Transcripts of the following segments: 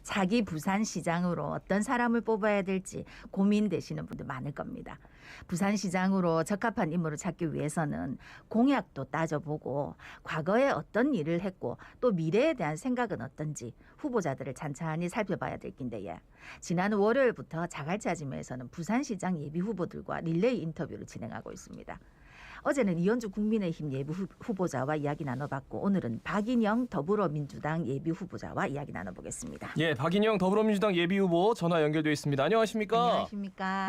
차기 부산시장으로 어떤 사람을 뽑아야 될지 고민되시는 분들 많을 겁니다. 부산시장으로 적합한 인물을 찾기 위해서는 공약도 따져보고 과거에 어떤 일을 했고 또 미래에 대한 생각은 어떤지 후보자들을 찬찬히 살펴봐야 될 긴데요. 지난 월요일부터 자갈치 아지매에서는 부산시장 예비 후보들과 릴레이 인터뷰를 진행하고 있습니다. 어제는 이현주 국민의힘 예비 후보자와 이야기 나눠봤고 오늘은 박인영 더불어민주당 예비 후보자와 이야기 나눠보겠습니다. 예, 박인영 더불어민주당 예비 후보 전화 연결되어 있습니다. 안녕하십니까? 안녕하십니까?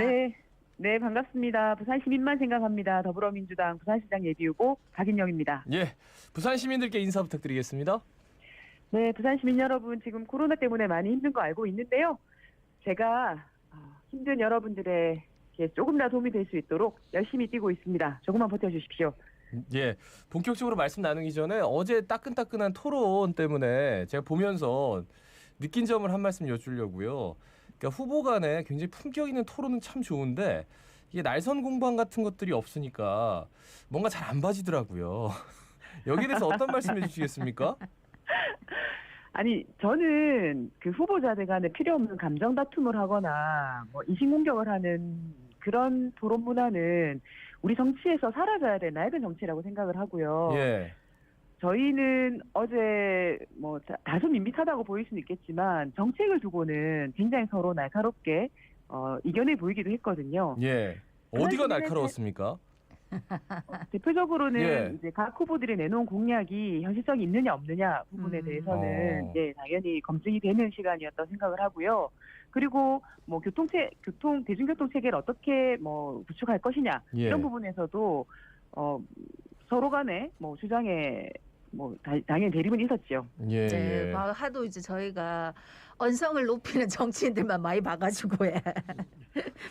네, 반갑습니다. 부산 시민만 생각합니다. 더불어민주당 부산시장 예비 후보 박인영입니다. 예, 부산 시민들께 인사 부탁드리겠습니다. 네, 부산 시민 여러분 지금 코로나 때문에 많이 힘든 거 알고 있는데요. 제가 힘든 여러분들의 조금이라도 도움이 될 수 있도록 열심히 뛰고 있습니다. 조금만 버텨주십시오. 예, 본격적으로 말씀 나누기 전에 어제 따끈따끈한 토론 때문에 제가 보면서 느낀 점을 한 말씀 여쭈려고요. 그러니까 후보 간에 굉장히 품격 있는 토론은 참 좋은데 이게 날선 공방 같은 것들이 없으니까 뭔가 잘 안 봐지더라고요. 여기에 대해서 어떤 말씀 해주시겠습니까? 아니, 저는 그 후보자들 간에 필요 없는 감정 다툼을 하거나 뭐 인신공격을 하는 그런 토론 문화는 우리 정치에서 사라져야 될 낡은 정치라고 생각을 하고요. 예. 저희는 어제 뭐 다소 밋밋하다고 보일 수는 있겠지만 정책을 두고는 굉장히 서로 날카롭게 이견해 보이기도 했거든요. 예. 어디가 날카로웠습니까? 대표적으로는 예. 이제 각 후보들이 내놓은 공약이 현실성이 있느냐 없느냐 부분에 대해서는 당연히 검증이 되는 시간이었다고 생각을 하고요. 그리고 뭐 대중교통 체계를 어떻게 뭐 구축할 것이냐 예. 이런 부분에서도 서로 간에 뭐 주장에 뭐 당연히 대립은 있었죠. 예. 네, 예. 하도 이제 저희가 언성을 높이는 정치인들만 많이 봐가지고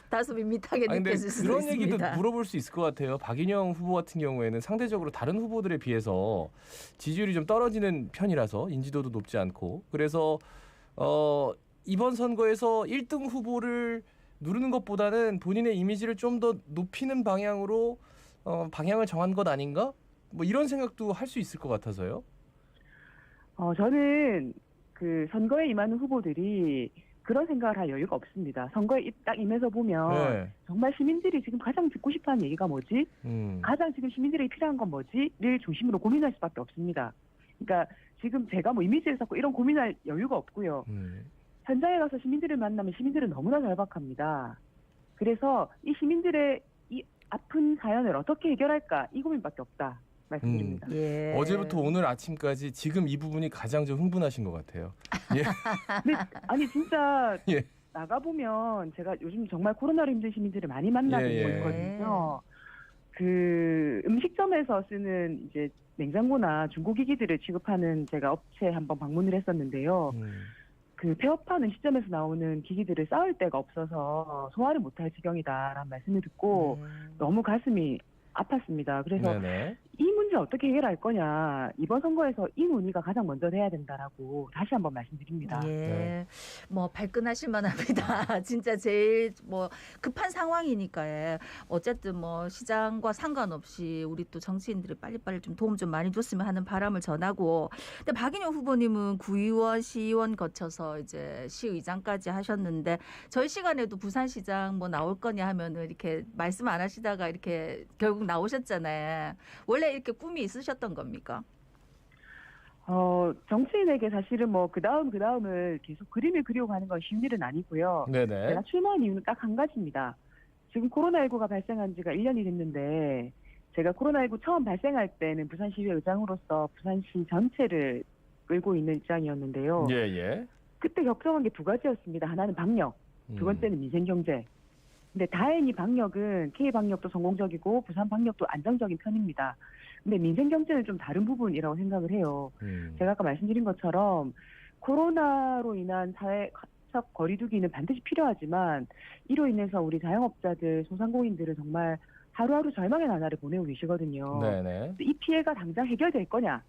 다소 밋밋하게 근데 느껴질 수도 그런 있습니다. 얘기도 물어볼 수 있을 것 같아요. 박인영 후보 같은 경우에는 상대적으로 다른 후보들에 비해서 지지율이 좀 떨어지는 편이라서 인지도도 높지 않고 그래서 이번 선거에서 1등 후보를 누르는 것보다는 본인의 이미지를 좀 더 높이는 방향으로 방향을 정한 것 아닌가? 뭐 이런 생각도 할 수 있을 것 같아서요. 저는 그 선거에 임하는 후보들이 그런 생각을 할 여유가 없습니다. 선거에 딱 임해서 보면 네. 정말 시민들이 지금 가장 듣고 싶어하는 얘기가 뭐지? 가장 지금 시민들에게 필요한 건 뭐지?를 중심으로 고민할 수밖에 없습니다. 그러니까 지금 제가 뭐 이미지를 쌓고 이런 고민할 여유가 없고요. 현장에 가서 시민들을 만나면 시민들은 너무나 절박합니다. 그래서 이 시민들의 이 아픈 사연을 어떻게 해결할까 이 고민밖에 없다 말씀드립니다. 예. 어제부터 오늘 아침까지 지금 이 부분이 가장 좀 흥분하신 것 같아요. 예. 근데 아니 진짜 예. 나가보면 제가 요즘 정말 코로나로 힘든 시민들을 많이 만나고 예, 예. 있거든요. 그 음식점에서 쓰는 이제 냉장고나 중고기기들을 취급하는 제가 업체에 한번 방문을 했었는데요. 그 폐업하는 시점에서 나오는 기기들을 쌓을 데가 없어서 소화를 못할 지경이다라는 말씀을 듣고 너무 가슴이 아팠습니다. 그래서 네네. 이 문제 어떻게 해결할 거냐 이번 선거에서 이 논의가 가장 먼저 돼야 된다라고 다시 한번 말씀드립니다. 예, 네. 뭐 발끈하실 만합니다. 진짜 제일 뭐 급한 상황이니까 어쨌든 뭐 시장과 상관없이 우리 또 정치인들이 빨리빨리 좀 도움 좀 많이 줬으면 하는 바람을 전하고. 근데 박인영 후보님은 구의원, 시의원 거쳐서 이제 시의장까지 하셨는데 저희 시간에도 부산시장 뭐 나올 거냐 하면은 이렇게 말씀 안 하시다가 이렇게 결국 나오셨잖아요. 원래 이렇게 꿈이 있으셨던 겁니까? 정치인에게 사실은 뭐 그 다음을 계속 그림을 그려가는 건 쉬운 일은 아니고요. 네네. 제가 출마한 이유는 딱 한 가지입니다. 지금 코로나19가 발생한 지가 1년이 됐는데 제가 코로나19 처음 발생할 때는 부산시의회 의장으로서 부산시 전체를 끌고 있는 입장이었는데요. 예예. 그때 걱정한 게 두 가지였습니다. 하나는 방역, 두 번째는 민생경제. 근데 다행히 방역은 K방역도 성공적이고 부산 방역도 안정적인 편입니다. 근데 민생경제는 좀 다른 부분이라고 생각을 해요. 제가 아까 말씀드린 것처럼 코로나로 인한 사회적 거리두기는 반드시 필요하지만 이로 인해서 우리 자영업자들, 소상공인들은 정말 하루하루 절망의 나날을 보내고 계시거든요. 네네. 이 피해가 당장 해결될 거냐?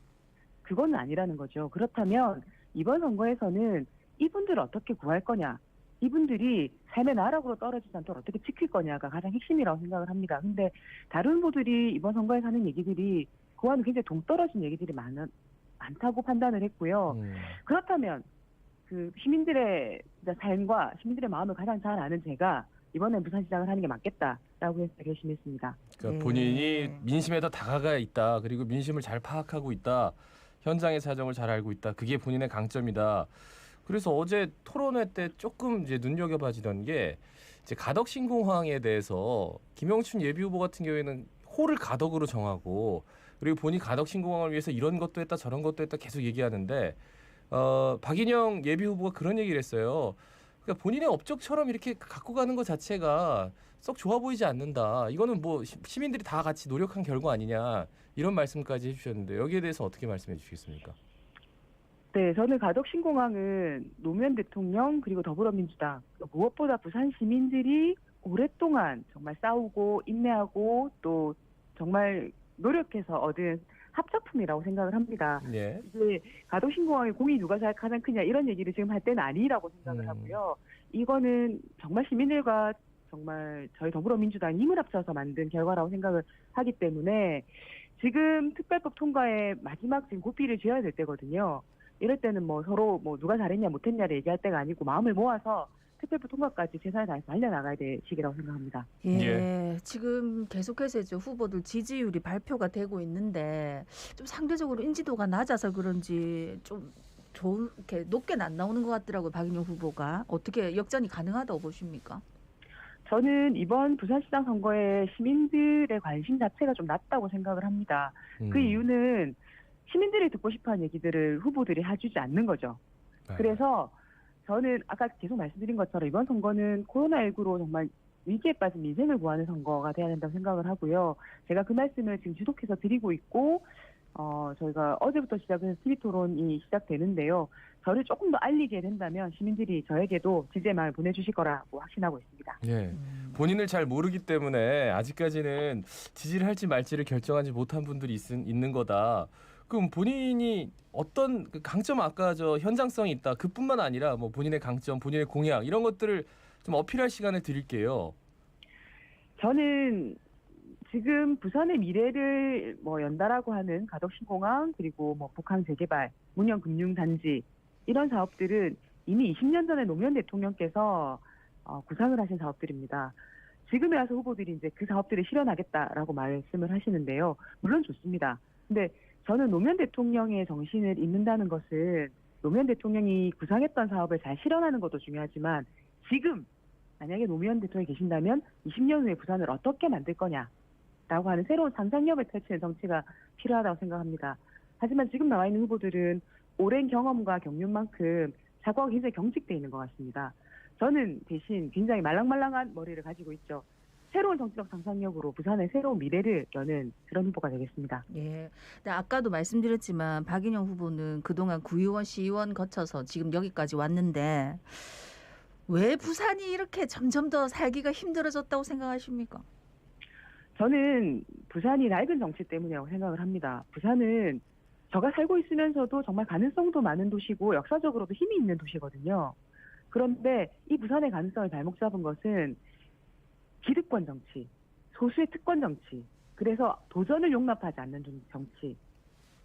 그건 아니라는 거죠. 그렇다면 이번 선거에서는 이분들을 어떻게 구할 거냐? 이분들이 삶의 나락으로 떨어지지 않도록 어떻게 지킬 거냐가 가장 핵심이라고 생각을 합니다. 근데 다른 후보들이 이번 선거에서 하는 얘기들이 그와는 굉장히 동떨어진 얘기들이 많다고 판단을 했고요. 그렇다면 그 시민들의 진짜 삶과 시민들의 마음을 가장 잘 아는 제가 이번엔 부산시장을 하는 게 맞겠다라고 해서 결심했습니다. 그러니까 네. 본인이 민심에 더 다가가 있다. 그리고 민심을 잘 파악하고 있다. 현장의 사정을 잘 알고 있다. 그게 본인의 강점이다. 그래서 어제 토론회 때 조금 이제 눈여겨봐지던 게 이제 가덕 신공항에 대해서 김영춘 예비후보 같은 경우에는 호를 가덕으로 정하고 그리고 본인 가덕 신공항을 위해서 이런 것도 했다 저런 것도 했다 계속 얘기하는데 박인영 예비후보가 그런 얘기를 했어요. 그러니까 본인의 업적처럼 이렇게 갖고 가는 것 자체가 썩 좋아 보이지 않는다. 이거는 뭐 시민들이 다 같이 노력한 결과 아니냐 이런 말씀까지 해주셨는데 여기에 대해서 어떻게 말씀해 주시겠습니까? 네, 저는 가덕 신공항은 노무현 대통령 그리고 더불어민주당 무엇보다 부산 시민들이 오랫동안 정말 싸우고 인내하고 또 정말 노력해서 얻은 합작품이라고 생각을 합니다. 예. 이제 가덕 신공항의 공이 누가 가장 크냐 이런 얘기를 지금 할 때는 아니라고 생각을 하고요. 이거는 정말 시민들과 정말 저희 더불어민주당이 힘을 합쳐서 만든 결과라고 생각을 하기 때문에 지금 특별법 통과에 마지막 지금 고삐를 쥐어야 될 때거든요. 이럴 때는 뭐 서로 뭐 누가 잘했냐 못했냐를 얘기할 때가 아니고 마음을 모아서 특별법 통과까지 최선을 다해서 달려나가야 될 시기라고 생각합니다. 예, 지금 계속해서 이제 후보들 지지율이 발표가 되고 있는데 좀 상대적으로 인지도가 낮아서 그런지 좀 이렇게 높게는 안 나오는 것 같더라고요. 박인영 후보가. 어떻게 역전이 가능하다고 보십니까? 저는 이번 부산시장 선거에 시민들의 관심 자체가 좀 낮다고 생각을 합니다. 그 이유는 시민들이 듣고 싶어하는 얘기들을 후보들이 해주지 않는 거죠. 그래서 저는 아까 계속 말씀드린 것처럼 이번 선거는 코로나19로 정말 위기에 빠진 민생을 구하는 선거가 돼야 된다고 생각을 하고요. 제가 그 말씀을 지금 지속해서 드리고 있고 저희가 어제부터 시작해서 TV 토론이 시작되는데요. 저를 조금 더 알리게 된다면 시민들이 저에게도 지지의 마음을 보내주실 거라고 확신하고 있습니다. 예. 본인을 잘 모르기 때문에 아직까지는 지지를 할지 말지를 결정하지 못한 분들이 있는 거다. 그럼 본인이 어떤 그 강점 아까 저 현장성이 있다. 그뿐만 아니라 뭐 본인의 강점, 본인의 공약 이런 것들을 좀 어필할 시간을 드릴게요. 저는 지금 부산의 미래를 뭐 연다라고 하는 가덕 신공항 그리고 뭐 북한 재개발, 문형 금융단지 이런 사업들은 이미 20년 전에 노무현 대통령께서 구상을 하신 사업들입니다. 지금에 와서 후보들이 이제 그 사업들을 실현하겠다라고 말씀을 하시는데요. 물론 좋습니다. 근데 저는 노무현 대통령의 정신을 잇는다는 것은 노무현 대통령이 구상했던 사업을 잘 실현하는 것도 중요하지만 지금 만약에 노무현 대통령이 계신다면 20년 후에 부산을 어떻게 만들 거냐라고 하는 새로운 상상력을 펼치는 정치가 필요하다고 생각합니다. 하지만 지금 나와 있는 후보들은 오랜 경험과 경륜만큼 사고가 굉장히 경직되어 있는 것 같습니다. 저는 대신 굉장히 말랑말랑한 머리를 가지고 있죠. 새로운 정치적 상상력으로 부산의 새로운 미래를 여는 그런 후보가 되겠습니다. 예. 근데 아까도 말씀드렸지만 박인영 후보는 그동안 구의원, 시의원 거쳐서 지금 여기까지 왔는데 왜 부산이 이렇게 점점 더 살기가 힘들어졌다고 생각하십니까? 저는 부산이 낡은 정치 때문이라고 생각을 합니다. 부산은 제가 살고 있으면서도 정말 가능성도 많은 도시고 역사적으로도 힘이 있는 도시거든요. 그런데 이 부산의 가능성을 발목 잡은 것은 기득권 정치, 소수의 특권 정치, 그래서 도전을 용납하지 않는 정치.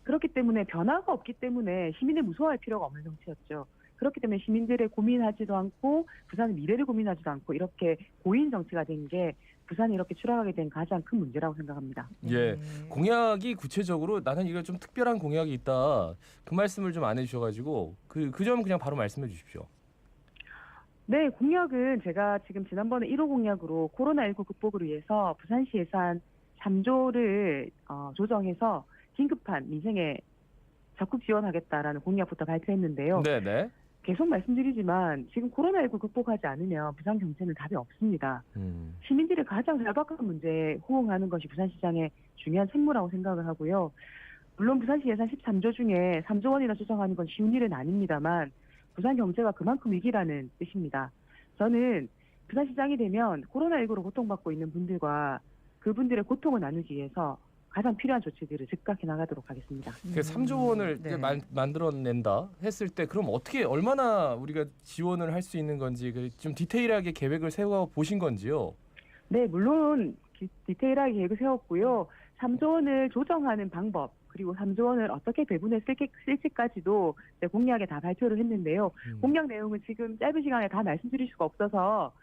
그렇기 때문에 변화가 없기 때문에 시민을 무서워할 필요가 없는 정치였죠. 그렇기 때문에 시민들의 고민하지도 않고 부산의 미래를 고민하지도 않고 이렇게 고인 정치가 된 게 부산이 이렇게 추락하게 된 가장 큰 문제라고 생각합니다. 예, 공약이 구체적으로 나는 이거 좀 특별한 공약이 있다. 그 말씀을 좀 안 해주셔가지고 그 점은 그냥 바로 말씀해 주십시오. 네, 공약은 제가 지금 지난번에 1호 공약으로 코로나19 극복을 위해서 부산시 예산 3조를 조정해서 긴급한 민생에 적극 지원하겠다라는 공약부터 발표했는데요. 네네. 계속 말씀드리지만 지금 코로나19 극복하지 않으면 부산 경제는 답이 없습니다. 시민들이 가장 절박한 문제에 호응하는 것이 부산시장의 중요한 책무라고 생각을 하고요. 물론 부산시 예산 13조 중에 3조 원이나 조정하는 건 쉬운 일은 아닙니다만 부산 경제가 그만큼 위기라는 뜻입니다. 저는 부산시장이 되면 코로나19로 고통받고 있는 분들과 그분들의 고통을 나누기 위해서 가장 필요한 조치들을 즉각해 나가도록 하겠습니다. 3조 원을 네. 만들어낸다 했을 때 그럼 어떻게 얼마나 우리가 지원을 할 수 있는 건지 좀 디테일하게 계획을 세워 보신 건지요? 네, 물론 디테일하게 계획을 세웠고요. 3조 원을 조정하는 방법, 그리고 3조 원을 어떻게 배분해 쓸지까지도 이제 공약에 다 발표를 했는데요. 공약 내용은 지금 짧은 시간에 다 말씀드릴 수가 없어서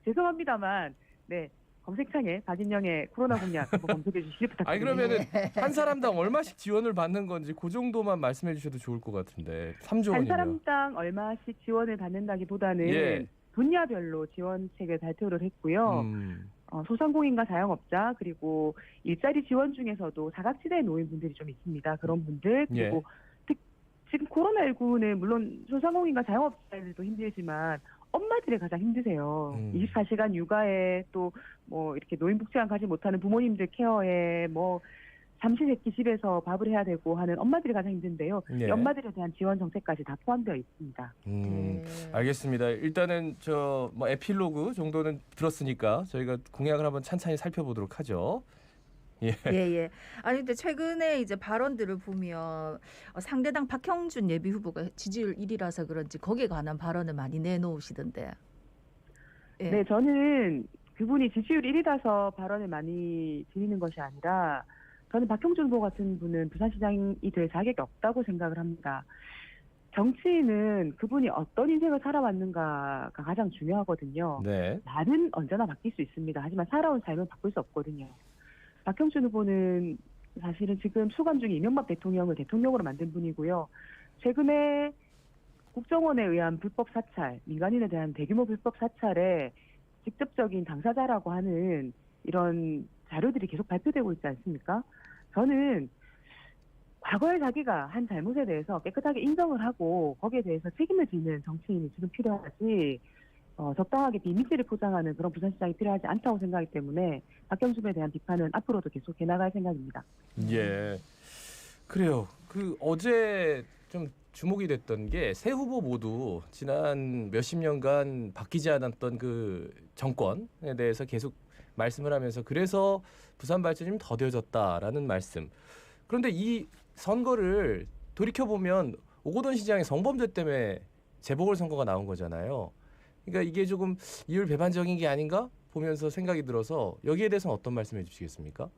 죄송합니다만 네. 검색창에 박인영의 코로나 공약 한번 검색해 주시길 부탁드립니다. 아니 그러면은 한 사람당 얼마씩 지원을 받는 건지 그 정도만 말씀해 주셔도 좋을 것 같은데 3조 한 원이면. 사람당 얼마씩 지원을 받는다기보다는 예. 분야별로 지원책을 발표를 했고요. 소상공인과 자영업자 그리고 일자리 지원 중에서도 사각지대에 놓인 분들이 좀 있습니다. 그런 분들 그리고 지금 코로나19는 물론 소상공인과 자영업자들도 힘들지만 엄마들이 가장 힘드세요. 24시간 육아에 또 뭐 이렇게 노인복지관 가지 못하는 부모님들 케어에 뭐 삼시세끼 집에서 밥을 해야 되고 하는 엄마들이 가장 힘든데요. 예. 이 엄마들에 대한 지원 정책까지 다 포함되어 있습니다. 알겠습니다. 일단은 저 뭐 에필로그 정도는 들었으니까 저희가 공약을 한번 찬찬히 살펴보도록 하죠. 예. 예. 아니 근데 최근에 이제 발언들을 보면 상대당 박형준 예비 후보가 지지율 1위라서 그런지 거기에 관한 발언을 많이 내놓으시던데. 예. 네, 저는 그분이 지지율 1위라서 발언을 많이 드리는 것이 아니라 저는 박형준 후보 같은 분은 부산시장이 될 자격이 없다고 생각을 합니다. 정치인은 그분이 어떤 인생을 살아왔는가가 가장 중요하거든요. 네. 말은 언제나 바뀔 수 있습니다. 하지만 살아온 삶은 바꿀 수 없거든요. 박형준 후보는 사실은 지금 수감 중에 이명박 대통령을 대통령으로 만든 분이고요. 최근에 국정원에 의한 불법 사찰, 민간인에 대한 대규모 불법 사찰에 직접적인 당사자라고 하는 이런 자료들이 계속 발표되고 있지 않습니까? 저는 과거에 자기가 한 잘못에 대해서 깨끗하게 인정을 하고 거기에 대해서 책임을 지는 정치인이 지금 필요하지 적당하게 이미지를 포장하는 그런 부산시장이 필요하지 않다고 생각하기 때문에 박형준에 대한 비판은 앞으로도 계속 해나갈 생각입니다. 예. 그래요. 그 어제 좀 주목이 됐던 게 세 후보 모두 지난 몇십 년간 바뀌지 않았던 그 정권에 대해서 계속 말씀을 하면서 그래서 부산 발전이 좀 더뎌졌다라는 말씀. 그런데 이 선거를 돌이켜보면 오거돈 시장의 성범죄 때문에 재보궐선거가 나온 거잖아요. 그러니까 이게 조금 이율 배반적인 게 아닌가 보면서 생각이 들어서 여기에 대해서는 어떤 말씀해 주시겠습니까?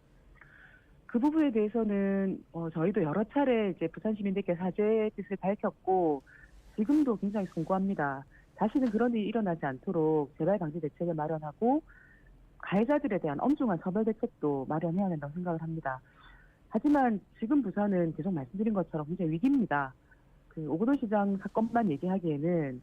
그 부분에 대해서는 저희도 여러 차례 이제 부산 시민들께 사죄의 뜻을 밝혔고 지금도 굉장히 송구합니다. 다시는 그런 일이 일어나지 않도록 재발 방지 대책을 마련하고 가해자들에 대한 엄중한 처벌 대책도 마련해야 된다고 생각을 합니다. 하지만 지금 부산은 계속 말씀드린 것처럼 굉장히 위기입니다. 그 오거돈 시장 사건만 얘기하기에는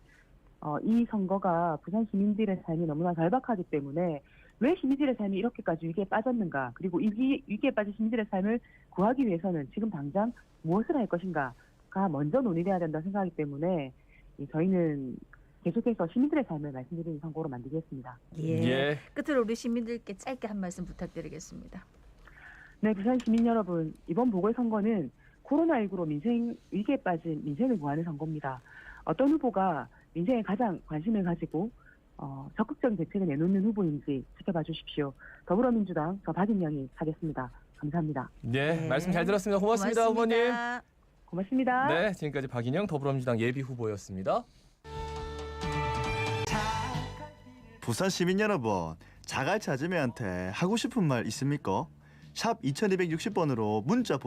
이 선거가 부산 시민들의 삶이 너무나 절박하기 때문에 왜 시민들의 삶이 이렇게까지 위기에 빠졌는가 그리고 위기에 빠진 시민들의 삶을 구하기 위해서는 지금 당장 무엇을 할 것인가가 먼저 논의돼야 된다 생각하기 때문에 저희는 계속해서 시민들의 삶을 말씀드리는 선거로 만들겠습니다. 예. 끝으로 우리 시민들께 짧게 한 말씀 부탁드리겠습니다. 네, 부산 시민 여러분, 이번 보궐선거는 코로나19로 민생 위기에 빠진 민생을 구하는 선거입니다. 어떤 후보가 민생에 가장 관심을 가지고 적극적인 대책을 내놓는 후보인지 지켜봐 주십시오. 더불어민주당 저 박인영이 하겠습니다. 감사합니다. 네, 말씀 잘 들었습니다. 고맙습니다, 후보님. 고맙습니다. 네, 지금까지 박인영 더불어민주당 예비 후보였습니다. 부산 시민 여러분, 자갈치 아줌매한테 하고 싶은 말 있습니까? 샵 2260번으로 문자